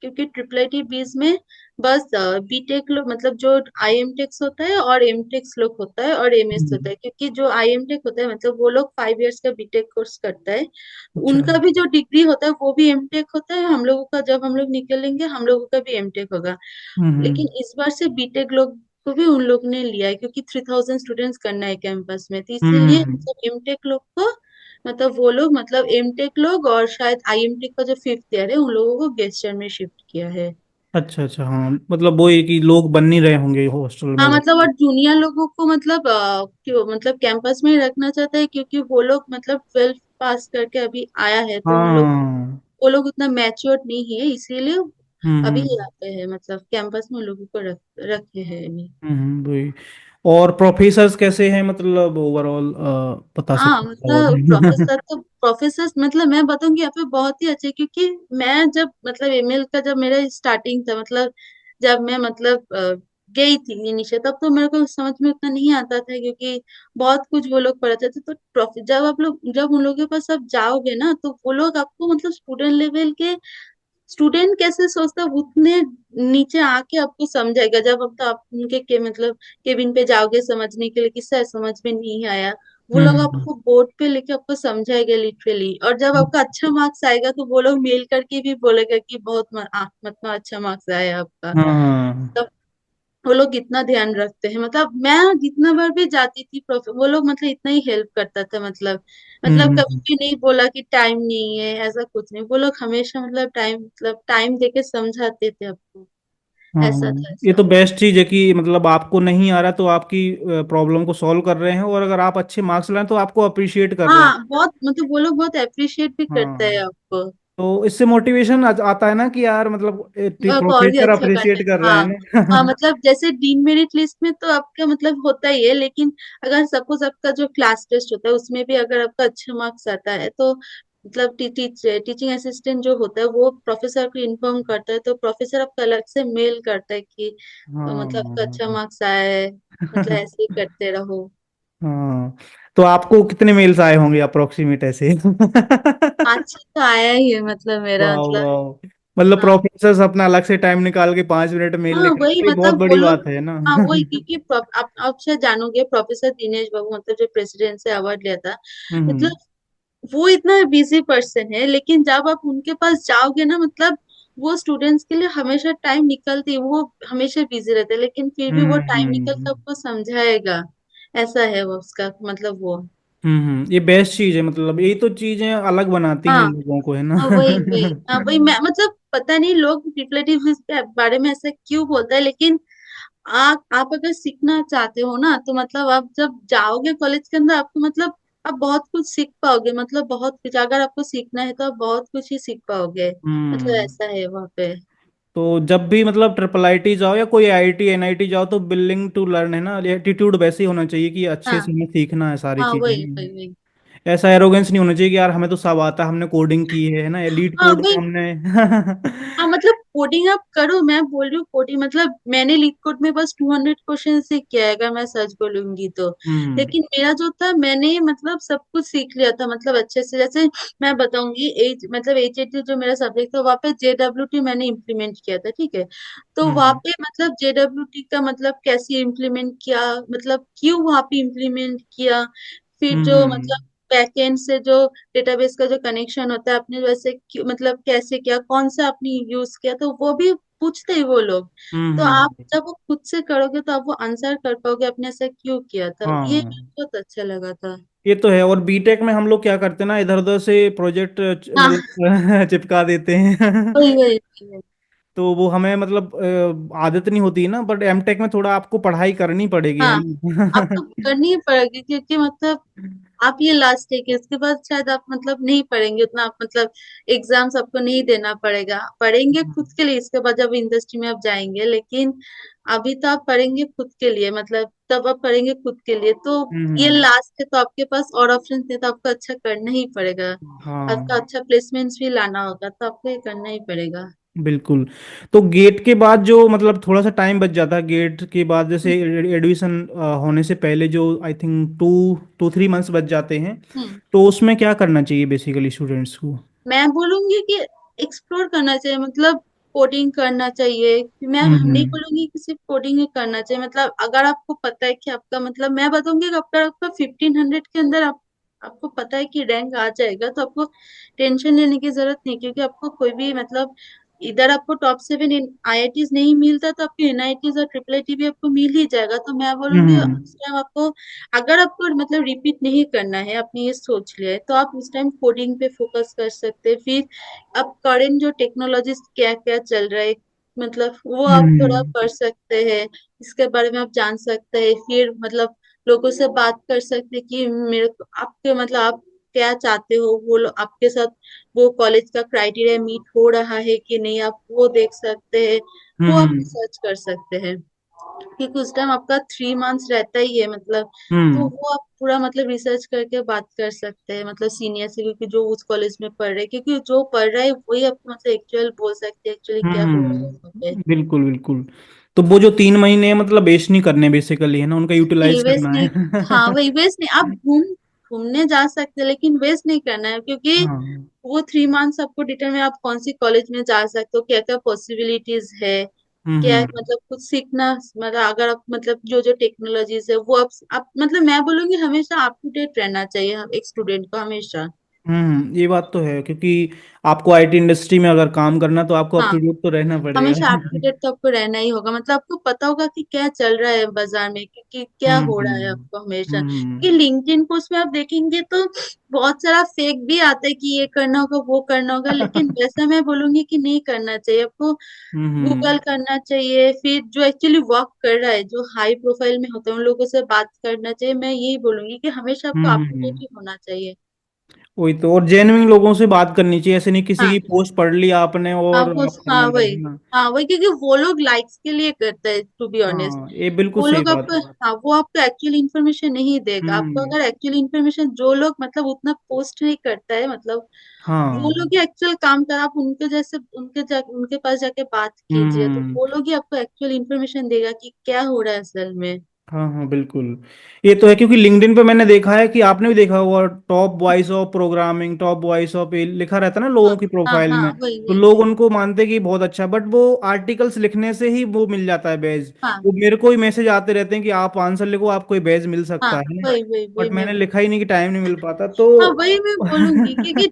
क्योंकि ट्रिपल आई टी बीस में बस बीटेक लोग, मतलब जो आई एम टेक्स होता है और एम टेक्स लोग होता है और एम एस होता हम्म। है, क्योंकि जो आई एम टेक होता है मतलब वो लोग 5 इयर्स का बीटेक कोर्स करता है, तो अच्छा। उनका भी जो डिग्री होता है वो भी एम टेक होता है, हम लोगों का जब हम लोग निकलेंगे हम लोगों का भी एम टेक होगा। हम्म। लेकिन इस बार से बीटेक लोग को भी उन लोग ने लिया है, क्योंकि 3,000 स्टूडेंट्स करना है कैंपस में, तो इसीलिए हम्म। मतलब एमटेक लोग को, मतलब वो लोग, मतलब एमटेक लोग और शायद आईएमटेक का जो 5th ईयर है उन लोगों को गेस्ट ईयर में शिफ्ट किया है। अच्छा अच्छा, हाँ मतलब वो है कि लोग बन नहीं रहे होंगे हॉस्टल में हाँ, वो। मतलब और जूनियर लोगों को मतलब क्यों, मतलब कैंपस में ही रखना चाहता है, क्योंकि वो लोग मतलब 12th पास करके अभी आया है, तो उन लोग, हाँ। वो लोग उतना मैच्योर नहीं है, इसीलिए अभी हम्म। आते हैं, मतलब कैंपस में उन लोगों को रखे हैं अभी। वही। और प्रोफेसर्स कैसे हैं मतलब ओवरऑल, बता हाँ, सकते हो मतलब और? प्रोफेसर तो, प्रोफेसर मतलब मैं बताऊंगी यहाँ पे बहुत ही अच्छे, क्योंकि मैं जब मतलब एमएल का जब मेरा स्टार्टिंग था, मतलब जब मैं मतलब गई थी नीचे, तब तो मेरे को समझ में उतना नहीं आता था, क्योंकि बहुत कुछ वो लोग पढ़ाते थे, तो जब आप लोग, जब उन लोगों के पास आप जाओगे ना, तो वो लोग आपको मतलब स्टूडेंट लेवल के, स्टूडेंट कैसे सोचता है उतने नीचे आके आपको समझाएगा, जब अब तो आप उनके के मतलब केबिन पे जाओगे समझने के लिए, किससे समझ में नहीं आया, वो लोग हम्म। आपको बोर्ड पे लेके आपको समझाएगा लिटरली, और जब आपका अच्छा मार्क्स आएगा तो वो लोग मेल करके भी बोलेगा कि बहुत मतलब अच्छा मार्क्स आया आपका। हाँ। तब वो लोग इतना ध्यान रखते हैं, मतलब मैं जितना बार भी जाती थी वो लोग मतलब इतना ही हेल्प करता था, मतलब कभी हम्म। भी नहीं बोला कि टाइम नहीं है, ऐसा कुछ नहीं, वो लोग हमेशा मतलब टाइम देके समझाते थे आपको। हाँ ऐसा हाँ, था ये ऐसा। तो बेस्ट चीज है कि मतलब आपको नहीं आ रहा तो आपकी प्रॉब्लम को सॉल्व कर रहे हैं, और अगर आप अच्छे मार्क्स लाए तो आपको अप्रिशिएट कर रहे हैं। हाँ, बहुत मतलब वो लोग बहुत अप्रिशिएट भी करते हैं हाँ। आपको, तो इससे मोटिवेशन आता है ना कि यार मतलब आपको और भी प्रोफेसर अच्छा करना अप्रिशिएट है। कर रहे हाँ हैं हाँ, ना। मतलब जैसे डीन मेरिट लिस्ट में तो आपका मतलब होता ही है, लेकिन अगर सपोज आपका जो क्लास टेस्ट होता है उसमें भी अगर आपका अच्छा मार्क्स आता है, तो मतलब टीचिंग असिस्टेंट जो होता है वो प्रोफेसर को इन्फॉर्म करता है, तो प्रोफेसर आपका अलग से मेल करता है कि मतलब आपका अच्छा हाँ। मार्क्स आया है, मतलब ऐसे ही करते रहो। हाँ। तो आपको कितने मेल्स आए होंगे अप्रोक्सीमेट ऐसे? 5-6 तो आया ही है, मतलब मेरा वाह मतलब। वाह। मतलब हाँ प्रोफेसर अपना अलग से टाइम निकाल के 5 मिनट मेल हाँ, लिख रहे हैं, वही तो ये बहुत मतलब वो बड़ी लोग, बात है ना। हाँ वही, क्योंकि आप शायद जानोगे, प्रोफेसर दिनेश बाबू मतलब जो प्रेसिडेंट से अवार्ड लिया था, हम्म। मतलब वो इतना बिजी पर्सन है, लेकिन जब आप उनके पास जाओगे ना, मतलब वो स्टूडेंट्स के लिए हमेशा टाइम निकलती है, वो हमेशा बिजी रहते हैं, लेकिन फिर भी वो टाइम निकल के हम्म। आपको समझाएगा। ऐसा है वो उसका मतलब वो। ये बेस्ट चीज है, मतलब यही तो चीजें अलग बनाती हैं हाँ लोगों को, है ना। हाँ, वही वही, हाँ वही, मैं मतलब पता नहीं लोग रिलेटिव के बारे में ऐसा क्यों बोलता है, लेकिन आप अगर सीखना चाहते हो ना, तो मतलब आप जब जाओगे कॉलेज के अंदर, आपको मतलब आप बहुत कुछ सीख पाओगे, मतलब बहुत कुछ अगर आपको सीखना है तो आप बहुत कुछ ही सीख पाओगे, मतलब हम्म। ऐसा है वहाँ पे। तो जब भी मतलब ट्रिपल आईटी जाओ या कोई आईटी एनआईटी जाओ, तो बिल्डिंग टू लर्न है ना, एटीट्यूड वैसे ही होना चाहिए कि अच्छे से हाँ हमें सीखना है सारी हाँ, चीजें। वही वही वही। ऐसा एरोगेंस नहीं होना चाहिए कि यार हमें तो सब आता है, हमने कोडिंग की है ना, एलीट हाँ कोड में वही, हमने। हाँ मतलब कोडिंग आप करो, मैं बोल रही हूँ कोडिंग, मतलब मैंने लीड कोड में बस 200 क्वेश्चन से किया है, अगर मैं सच बोलूंगी तो। हम्म। लेकिन मेरा जो था, मैंने मतलब सब कुछ सीख लिया था, मतलब अच्छे से, जैसे मैं बताऊंगी, मतलब HAT जो मेरा सब्जेक्ट था, वहाँ पे JWT मैंने इम्प्लीमेंट किया था, ठीक है। तो वहाँ हम्म। पे मतलब JWT का मतलब कैसे इम्प्लीमेंट किया, मतलब क्यों वहाँ पे इम्प्लीमेंट किया, फिर जो हम्म। मतलब बैकएंड से जो डेटाबेस का जो कनेक्शन होता है, आपने वैसे मतलब कैसे किया, कौन सा आपने यूज किया, तो वो भी पूछते ही वो लोग। तो आप हम्म। जब वो खुद से करोगे तो आप वो आंसर कर पाओगे आपने ऐसा क्यों किया था, ये हाँ, बहुत अच्छा लगा था। ये तो है। और बीटेक में हम लोग क्या करते हैं ना, इधर उधर से प्रोजेक्ट हाँ मतलब चिपका देते हैं। वही वही वही। तो वो हमें मतलब आदत नहीं होती है ना, बट एमटेक में थोड़ा आपको पढ़ाई करनी पड़ेगी, है हाँ, ना। आपको करनी ही पड़ेगी, क्योंकि मतलब आप ये लास्ट है कि उसके बाद शायद आप मतलब नहीं पढ़ेंगे उतना, आप मतलब एग्जाम्स आपको नहीं देना पड़ेगा, पढ़ेंगे खुद के लिए इसके बाद जब इंडस्ट्री में आप जाएंगे, लेकिन अभी तो आप पढ़ेंगे खुद के लिए, मतलब तब आप पढ़ेंगे खुद के लिए, तो ये हम्म। लास्ट है, तो आपके पास और ऑप्शन है, तो आपको अच्छा करना ही पड़ेगा। आपका हाँ अच्छा प्लेसमेंट्स भी लाना होगा, तो आपको ये करना ही पड़ेगा। बिल्कुल। तो गेट के बाद जो मतलब थोड़ा सा टाइम बच जाता है, गेट के बाद जैसे एडमिशन होने से पहले जो आई थिंक 2 2 3 मंथ्स बच जाते हैं, हम्म। तो उसमें क्या करना चाहिए बेसिकली स्टूडेंट्स को? मैं बोलूंगी कि एक्सप्लोर करना चाहिए, मतलब कोडिंग करना चाहिए। मैं हम नहीं हम्म। बोलूंगी कि सिर्फ कोडिंग ही करना चाहिए, मतलब अगर आपको पता है कि आपका मतलब मैं बताऊंगी कि आपका आपका 1500 के अंदर आपको पता है कि रैंक आ जाएगा, तो आपको टेंशन लेने की जरूरत नहीं, क्योंकि आपको कोई भी मतलब इधर आपको टॉप 7 आईआईटीज नहीं मिलता, तो आपको एनआईटीज और ट्रिपल आईटी भी आपको मिल ही जाएगा। तो मैं बोलूंगी हम्म। उस टाइम आपको, अगर आपको मतलब रिपीट नहीं करना है, आपने ये सोच लिया है, तो आप उस टाइम कोडिंग पे फोकस कर सकते हैं। फिर अब करंट जो टेक्नोलॉजीज क्या क्या चल रहा है, मतलब वो आप थोड़ा हम्म। पढ़ सकते हैं, इसके बारे में आप जान सकते हैं। फिर मतलब लोगों से बात कर सकते हैं कि मेरे को आपके मतलब आप क्या चाहते हो, वो लोग आपके साथ वो कॉलेज का क्राइटेरिया मीट हो रहा है कि नहीं, आप वो देख सकते हैं, वो आप हम्म। रिसर्च कर सकते हैं। क्योंकि उस टाइम आपका 3 मंथ्स रहता ही है मतलब, तो हम्म। वो आप पूरा मतलब रिसर्च करके बात कर सकते हैं मतलब सीनियर से, क्योंकि जो उस कॉलेज में पढ़ रहे हैं, क्योंकि जो पढ़ रहा है वही आपको मतलब एक्चुअल बोल सकते हैं एक्चुअली क्या हो रहा है वहाँ पे। बिल्कुल बिल्कुल। तो वो जो 3 महीने मतलब वेस्ट नहीं करने बेसिकली, है ना, उनका नहीं यूटिलाइज वेस्ट करना नहीं, हाँ है। वही वेस्ट नहीं, आप घूमने जा सकते हैं, लेकिन वेस्ट नहीं करना है, क्योंकि हाँ। वो 3 मंथ्स आपको डिटरमाइन आप कौन सी कॉलेज में जा सकते हो, क्या क्या पॉसिबिलिटीज है, क्या हम्म। मतलब कुछ सीखना, मतलब अगर आप मतलब जो जो टेक्नोलॉजीज है वो आप मतलब मैं बोलूंगी हमेशा अप टू डेट रहना चाहिए एक स्टूडेंट को हमेशा। ये बात तो है, क्योंकि आपको आईटी इंडस्ट्री में अगर काम करना तो आपको अप हाँ, टू डेट तो रहना हमेशा अप पड़ेगा। टू डेट तो आपको रहना ही होगा, मतलब आपको पता होगा कि क्या चल रहा है बाजार में, क्योंकि क्या हो रहा है हम्म। आपको हमेशा, हम्म। क्योंकि लिंक्डइन पोस्ट में आप देखेंगे तो बहुत सारा फेक भी आता है कि ये करना होगा वो करना होगा, लेकिन वैसा मैं बोलूंगी कि नहीं करना चाहिए आपको। हम्म। गूगल करना चाहिए, फिर जो एक्चुअली वर्क कर रहा है, जो हाई प्रोफाइल में होता है, उन लोगों से बात करना चाहिए। मैं यही बोलूंगी कि हमेशा आपको अप टू डेट हम्म। ही होना चाहिए। वही तो, और जेन्युइन लोगों से बात करनी चाहिए, ऐसे नहीं किसी हाँ की पोस्ट पढ़ ली आपने हाँ और वो, आप करने हाँ लगे, वही, है ना। हाँ वही, क्योंकि वो लोग लाइक्स के लिए करते हैं टू बी ऑनेस्ट। हाँ ये बिल्कुल वो सही लोग बात आपको, है। हाँ वो आपको एक्चुअल इन्फॉर्मेशन नहीं देगा, आपको हम्म। अगर एक्चुअल इन्फॉर्मेशन जो लोग मतलब उतना पोस्ट नहीं करता है मतलब, वो हाँ। लोग ही एक्चुअल काम कर, आप उनके जैसे उनके पास जाके बात कीजिए, तो हम्म। वो लोग ही आपको एक्चुअल इन्फॉर्मेशन देगा कि क्या हो रहा है असल में। हाँ हाँ बिल्कुल। ये तो है, क्योंकि लिंक्डइन पे मैंने देखा है कि आपने भी देखा होगा, top voice of programming, top voice of, ये लिखा रहता है ना हाँ लोगों की हाँ प्रोफाइल हाँ, में। वही तो वही, लोग उनको मानते हैं कि बहुत अच्छा, बट वो आर्टिकल्स लिखने से ही वो मिल जाता है बैज। हाँ वो मेरे को ही मैसेज आते रहते हैं कि आप आंसर लिखो, आपको ये बैज मिल हाँ, सकता है ना। वही वही वही बट मैं, मैंने लिखा ही नहीं कि टाइम नहीं मिल पाता तो। हाँ वही मैं बोलूंगी, क्योंकि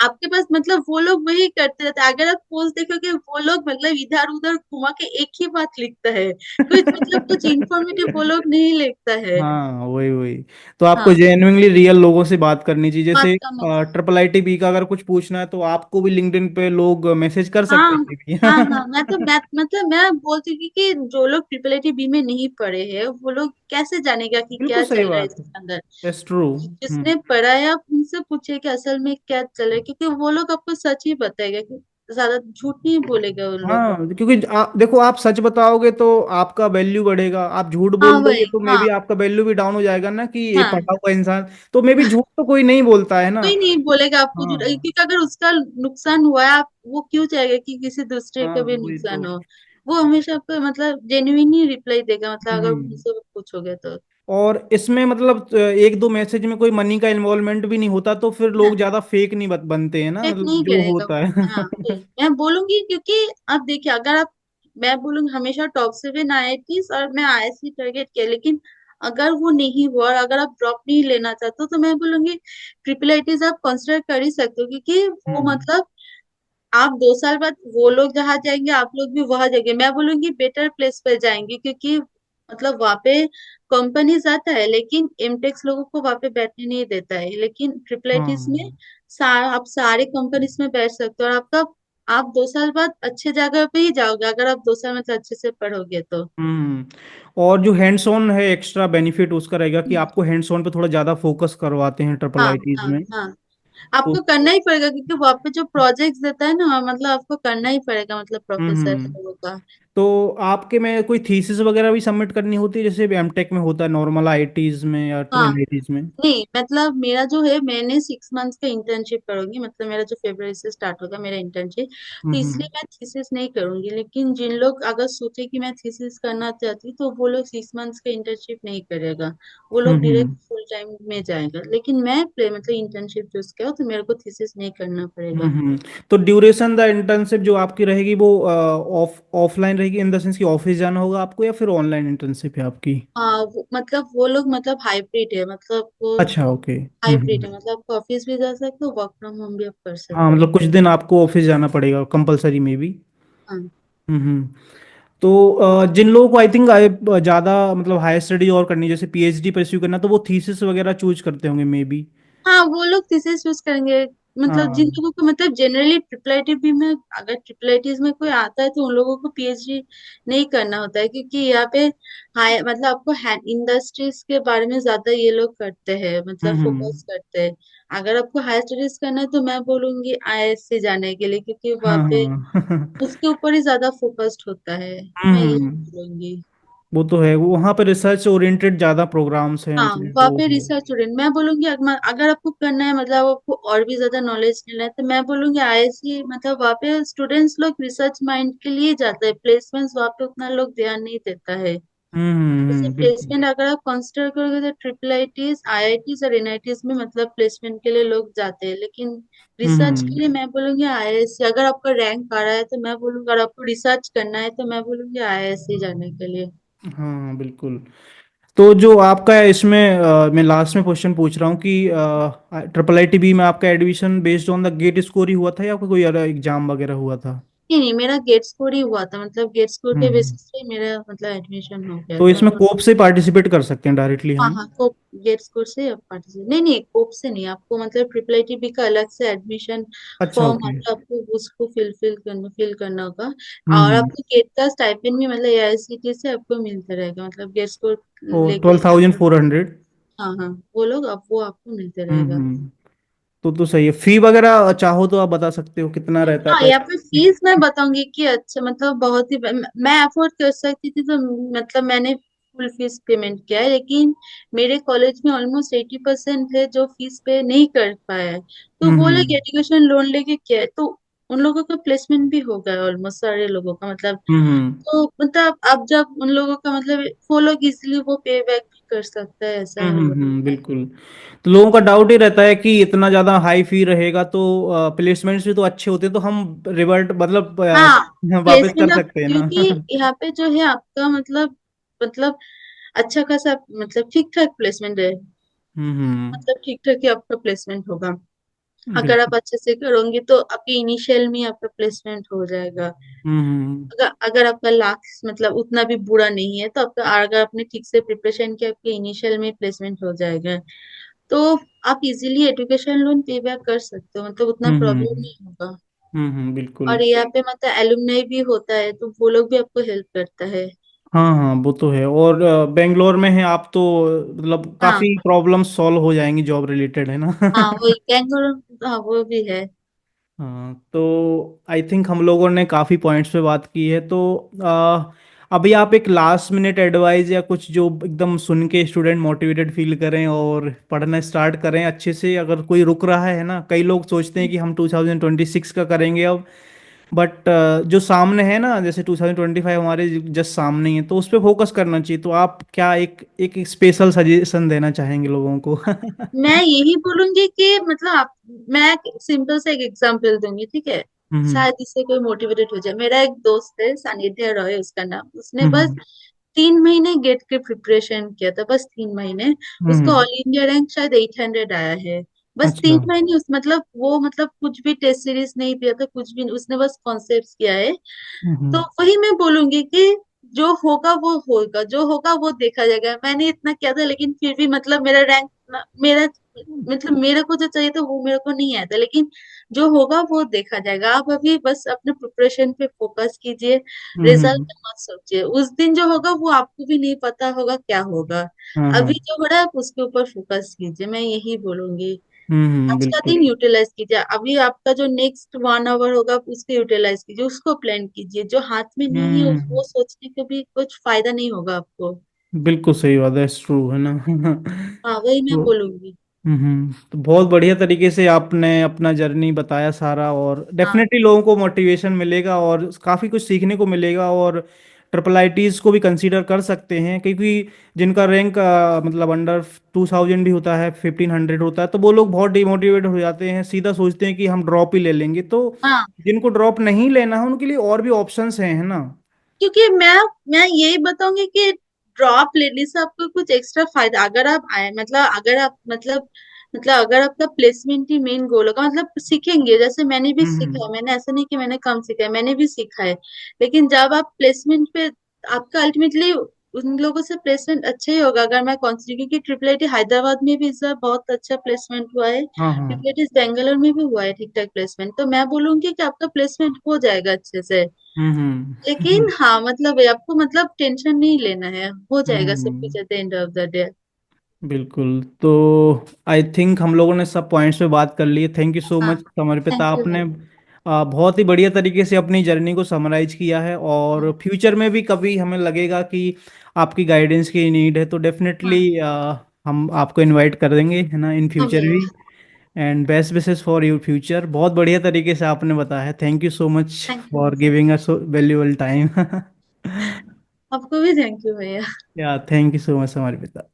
आपके पास मतलब वो लोग वही करते रहते हैं, अगर आप पोस्ट देखोगे वो लोग मतलब इधर उधर घुमा के एक ही बात लिखता है, कुछ मतलब कुछ इंफॉर्मेटिव वो लोग नहीं लिखता है। हाँ वही वही। तो आपको हाँ, जेन्युइनली रियल लोगों से बात करनी चाहिए, बात जैसे करना चाहिए। ट्रिपल आई टी बी का अगर कुछ पूछना है तो आपको भी लिंक्डइन पे लोग मैसेज कर हाँ सकते हैं कि। हाँ हाँ, मैं मतलब मैं बोलती हूँ कि जो लोग ट्रिपल आई बी में नहीं पढ़े हैं, वो लोग कैसे जानेगा कि बिल्कुल क्या सही चल रहा है बात है। इसके अंदर। That's true. जिसने पढ़ा है आप उनसे पूछिए कि असल में क्या चल रहा है, क्योंकि वो लोग आपको सच ही बताएगा, कि ज्यादा झूठ नहीं बोलेगा उन लोग। हाँ क्योंकि देखो, आप सच बताओगे तो आपका वैल्यू बढ़ेगा, आप झूठ हाँ बोल दोगे वही, तो मे हाँ बी आपका वैल्यू भी डाउन हो जाएगा ना, कि ये हाँ, पढ़ा हुआ इंसान। तो मे बी झूठ तो कोई नहीं बोलता है ना। कोई नहीं बोलेगा आपको झूठ, हाँ क्योंकि अगर उसका नुकसान हुआ है, आप वो क्यों चाहेगा कि किसी दूसरे हाँ का भी वही नुकसान तो। हो। वो हमेशा आपको मतलब जेन्युइन ही रिप्लाई देगा, मतलब अगर हम्म। उनसे पूछोगे तो। और इसमें मतलब एक दो मैसेज में कोई मनी का इन्वॉल्वमेंट भी नहीं होता, तो फिर लोग ज्यादा फेक नहीं बनते हैं ना, चेक मतलब नहीं जो करेगा होता वो, हाँ है। वही मैं बोलूंगी, क्योंकि आप देखिए अगर आप, मैं बोलूंगी हमेशा टॉप 7 आईआईटीज और मैं आईआईएससी टारगेट किया, लेकिन अगर वो नहीं हुआ और अगर आप ड्रॉप नहीं लेना चाहते हो, तो मैं बोलूंगी ट्रिपल आईटीज आप कंसिडर कर ही सकते हो, क्योंकि वो हम्म। मतलब आप 2 साल बाद वो लोग जहाँ जाएंगे आप लोग भी वहां जाएंगे, मैं बोलूंगी बेटर प्लेस पर जाएंगे, क्योंकि मतलब वहां पे कंपनी जाता है, लेकिन एमटेक्स लोगों को वहां पे बैठने नहीं देता है, लेकिन ट्रिपल आईटीज में हाँ। आप सारे कंपनीज में बैठ सकते हो, और आपका आप 2 साल बाद अच्छे जगह पे ही जाओगे, अगर आप 2 साल मतलब अच्छे से पढ़ोगे तो। हम्म। और जो हैंड्स ऑन है, एक्स्ट्रा बेनिफिट उसका रहेगा कि हम्म। आपको हैंड्स ऑन पे थोड़ा ज़्यादा फोकस करवाते हैं ट्रिपल हाँ आईटीज हाँ में। हाँ, तो आपको करना ही पड़ेगा क्योंकि वहाँ पे जो प्रोजेक्ट्स देता है ना, मतलब आपको करना ही पड़ेगा, मतलब प्रोफेसर हम्म। लोगों का। तो आपके में कोई थीसिस वगैरह भी सबमिट करनी होती है, जैसे एमटेक में होता है नॉर्मल आईटीज में या हाँ, एनआईटीज में? नहीं मतलब मेरा जो है, मैंने 6 मंथ्स का इंटर्नशिप करूंगी, मतलब मेरा जो फरवरी से स्टार्ट होगा मेरा इंटर्नशिप, तो इसलिए हम्म। मैं थीसिस नहीं करूंगी। लेकिन जिन लोग अगर सोचे कि मैं थीसिस करना चाहती तो वो लोग 6 मंथ्स का इंटर्नशिप नहीं करेगा, वो लोग डायरेक्ट हम्म। फुल टाइम में जाएगा। लेकिन मैं मतलब इंटर्नशिप चूज किया तो मेरे को थीसिस नहीं करना पड़ेगा। हम्म। तो ड्यूरेशन द इंटर्नशिप जो आपकी रहेगी वो ऑफलाइन रहेगी, इन द सेंस कि ऑफिस जाना होगा आपको, या फिर ऑनलाइन इंटर्नशिप है आपकी? हाँ मतलब वो लोग मतलब हाइब्रिड है, मतलब वो अच्छा, ओके। हाइब्रिड है, मतलब आप ऑफिस भी जा सकते हो, वर्क फ्रॉम होम भी आप कर हाँ, सकते हो। मतलब कुछ दिन आपको ऑफिस जाना पड़ेगा कंपलसरी में भी। हाँ हम्म। तो जिन लोगों को आई थिंक ज़्यादा मतलब हायर स्टडी और करनी, जैसे पीएचडी परस्यू करना, तो वो थीसिस वगैरह चूज करते होंगे मे बी। हाँ, वो लोग थीसिस यूज करेंगे। मतलब जिन हाँ। लोगों को मतलब जनरली ट्रिपल आईटी भी में, अगर ट्रिपल आईटीज में कोई आता है तो उन लोगों को पीएचडी नहीं करना होता है, क्योंकि यहाँ पे हाई मतलब आपको इंडस्ट्रीज के बारे में ज्यादा ये लोग करते हैं, मतलब हम्म। फोकस करते हैं। अगर आपको हायर स्टडीज करना है तो मैं बोलूंगी आईआईएससी जाने के लिए, क्योंकि वहाँ हाँ पे हाँ। उसके ऊपर ही ज्यादा फोकस्ड होता है। मैं यही हम्म। बोलूंगी। वो तो है, वहाँ पे रिसर्च ओरिएंटेड ज़्यादा प्रोग्राम्स हैं हाँ, इसलिए वहाँ तो पे है। रिसर्च स्टूडेंट मैं बोलूंगी, अगर आपको करना है, मतलब आपको और भी ज्यादा नॉलेज लेना है, तो मैं बोलूंगी आईआईएससी, मतलब वहाँ पे स्टूडेंट्स लोग रिसर्च माइंड के लिए जाते हैं, प्लेसमेंट्स वहाँ पे उतना लोग ध्यान नहीं देता है। जैसे बिल्कुल। प्लेसमेंट अगर आप कंसिडर करोगे तो ट्रिपल आईटीज, आईआईटीज और एनआईटीज में मतलब प्लेसमेंट के लिए लोग जाते हैं, लेकिन रिसर्च हम्म। के लिए मैं बोलूंगी आईआईएससी। अगर आपका रैंक आ रहा है तो मैं बोलूंगी, अगर आपको रिसर्च करना है तो मैं बोलूंगी आईआईएससी जाने के लिए। हाँ बिल्कुल। तो जो आपका है इसमें मैं लास्ट में क्वेश्चन पूछ रहा हूँ कि ट्रिपल आई टी बी में आपका admission based on the GATE score ही हुआ था, या कोई अदर एग्जाम वगैरह हुआ था? नहीं नहीं, मेरा गेट स्कोर ही हुआ था, मतलब गेट स्कोर के हम्म। बेसिस पे मेरा मतलब एडमिशन हो गया तो था। इसमें कोप से पार्टिसिपेट कर सकते हैं डायरेक्टली हाँ हम? हाँ, कोप गेट स्कोर से आप पार्टिसिपेट, नहीं नहीं, कोप से नहीं, आपको मतलब ट्रिपल आईटीबी का अलग से एडमिशन अच्छा, फॉर्म ओके। आता है, आपको उसको फिल करना होगा। और हम्म। आपको गेट का स्टाइपेंड भी मतलब एआईसीटी से आपको मिलता रहेगा, मतलब गेट स्कोर ओ, लेके। 12,400। हाँ हाँ, वो लोग अब वो आपको मिलते रहेगा। हम्म। तो सही है। फी वगैरह चाहो तो आप बता सकते हो कितना रहता है हाँ, यहाँ पे पर? फीस मैं बताऊंगी कि अच्छा मतलब बहुत ही मैं अफोर्ड कर सकती थी तो मतलब मैंने फुल फीस पेमेंट किया है, लेकिन मेरे कॉलेज में ऑलमोस्ट 80% है जो फीस पे नहीं कर पाया है, तो वो लोग हम्म। एजुकेशन लोन लेके किया है, तो उन लोगों का प्लेसमेंट भी हो गया ऑलमोस्ट सारे लोगों का, मतलब हम्म। तो मतलब अब जब उन लोगों का मतलब वो लोग इजिली वो पे बैक भी कर सकता है, ऐसा होता है। बिल्कुल। तो लोगों का डाउट ही रहता है कि इतना ज़्यादा हाई फी रहेगा तो प्लेसमेंट्स भी तो अच्छे होते तो हम रिवर्ट मतलब हाँ, वापस कर प्लेसमेंट आप सकते हैं ना। क्योंकि यहाँ पे जो है आपका मतलब अच्छा खासा मतलब ठीक ठाक प्लेसमेंट है, हम्म। मतलब ठीक ठाक ही आपका प्लेसमेंट होगा। अगर आप बिल्कुल। अच्छे से करोगे तो आपके इनिशियल में ही आपका प्लेसमेंट हो जाएगा। हम्म। अगर आपका लास्ट मतलब उतना भी बुरा नहीं है तो आपका, अगर आपने ठीक से प्रिपरेशन किया, आपके इनिशियल में प्लेसमेंट हो जाएगा, तो आप इजीली एजुकेशन लोन पे बैक कर सकते हो, मतलब उतना हम्म। प्रॉब्लम नहीं होगा। बिल्कुल। और यहाँ पे मतलब एलुमनाई भी होता है तो वो लोग भी आपको हेल्प करता है। हाँ हाँ, वो तो है। और बेंगलोर में है आप तो मतलब हाँ काफ़ी प्रॉब्लम सॉल्व हो जाएंगी जॉब रिलेटेड, है ना? हाँ, वही बेंगलुरु, हाँ वो भी है। हाँ, तो आई थिंक हम लोगों ने काफ़ी पॉइंट्स पे बात की है। तो अभी आप एक लास्ट मिनट एडवाइस या कुछ जो एकदम सुन के स्टूडेंट मोटिवेटेड फील करें और पढ़ना स्टार्ट करें अच्छे से, अगर कोई रुक रहा है ना, कई लोग सोचते हैं कि हम 2026 का करेंगे अब, बट जो सामने है ना, जैसे 2025 हमारे जस्ट सामने ही है, तो उस पर फोकस करना चाहिए। तो आप क्या एक एक स्पेशल सजेशन देना चाहेंगे लोगों को? मैं यही बोलूंगी कि मतलब आप, मैं सिंपल से एक एग्जांपल दूंगी, ठीक है, हम्म। शायद इससे कोई मोटिवेटेड हो जाए। मेरा एक दोस्त है, सानिध्य रॉय उसका नाम, उसने बस हम्म। 3 महीने गेट के प्रिपरेशन किया था, बस 3 महीने। उसका हम्म। ऑल इंडिया रैंक शायद 800 आया है, बस अच्छा। 3 महीने। उस मतलब वो मतलब कुछ भी टेस्ट सीरीज नहीं दिया था, कुछ भी, उसने बस कॉन्सेप्ट किया है। तो हम्म। वही मैं बोलूंगी कि जो होगा वो होगा, जो होगा वो देखा जाएगा। मैंने इतना किया था लेकिन फिर भी मतलब मेरा रैंक, मेरा मतलब मेरे को जो चाहिए था वो मेरे को नहीं आया था, लेकिन जो होगा वो देखा जाएगा। आप अभी बस अपने प्रिपरेशन पे फोकस कीजिए, रिजल्ट हम्म। मत सोचिए, उस दिन जो होगा वो आपको भी नहीं पता होगा क्या होगा। हाँ अभी हाँ। जो हो रहा है आप उसके ऊपर फोकस कीजिए, मैं यही बोलूंगी। आज का बिल्कुल। दिन यूटिलाइज कीजिए, अभी आपका जो नेक्स्ट 1 आवर होगा आप उसको यूटिलाइज कीजिए, उसको प्लान कीजिए। जो हाथ में नहीं है हम्म। वो सोचने के भी कुछ फायदा नहीं होगा आपको। बिल्कुल सही बात है, ट्रू है ना। हाँ वही मैं तो बोलूंगी। तो बहुत बढ़िया तरीके से आपने अपना जर्नी बताया सारा, और हाँ डेफिनेटली लोगों को मोटिवेशन मिलेगा और काफ़ी कुछ सीखने को मिलेगा। और ट्रिपल आईटीज को भी कंसीडर कर सकते हैं, क्योंकि जिनका रैंक मतलब अंडर 2000 भी होता है, 1500 होता है, तो वो लोग बहुत डिमोटिवेट हो जाते हैं, सीधा सोचते हैं कि हम ड्रॉप ही ले लेंगे। तो हाँ। जिनको ड्रॉप नहीं लेना है उनके लिए और भी ऑप्शंस हैं, है ना। क्योंकि मैं यही बताऊंगी कि ड्रॉप लेने से आपको कुछ एक्स्ट्रा फायदा, अगर आप आए मतलब अगर आप मतलब अगर आपका प्लेसमेंट ही मेन गोल होगा, मतलब सीखेंगे, जैसे मैंने भी सीखा हम्म। है, मैंने ऐसा नहीं कि मैंने कम सीखा है, मैंने भी सीखा है। लेकिन जब आप प्लेसमेंट पे, आपका अल्टीमेटली उन लोगों से प्लेसमेंट अच्छा ही होगा अगर मैं कॉन्सिडर, क्योंकि ट्रिपल आईटी हैदराबाद में भी इस बार बहुत अच्छा प्लेसमेंट हुआ है, हाँ हाँ। ट्रिपल आईटी बेंगलोर में भी हुआ है ठीक ठाक प्लेसमेंट, तो मैं बोलूंगी कि आपका प्लेसमेंट हो जाएगा अच्छे से। लेकिन हम्म। हाँ मतलब आपको मतलब टेंशन नहीं लेना है, हो जाएगा सब कुछ हम्म। At the end of the day. बिल्कुल। तो आई थिंक हम लोगों ने सब पॉइंट्स पे बात कर ली है। थैंक यू सो हाँ मच समर्पिता, थैंक यू आपने भाई। बहुत ही बढ़िया तरीके से अपनी जर्नी को समराइज किया है। और फ्यूचर में भी कभी हमें लगेगा कि आपकी गाइडेंस की नीड है तो हाँ डेफिनेटली हम आपको इनवाइट कर देंगे, है ना, इन हाँ फ्यूचर भैया। भी। And best wishes for your future. बहुत बढ़िया तरीके से आपने बताया। Thank you so much thank you for sir. Giving us valuable time. आपको भी थैंक यू भैया। या थैंक यू सो मच समर्पिता।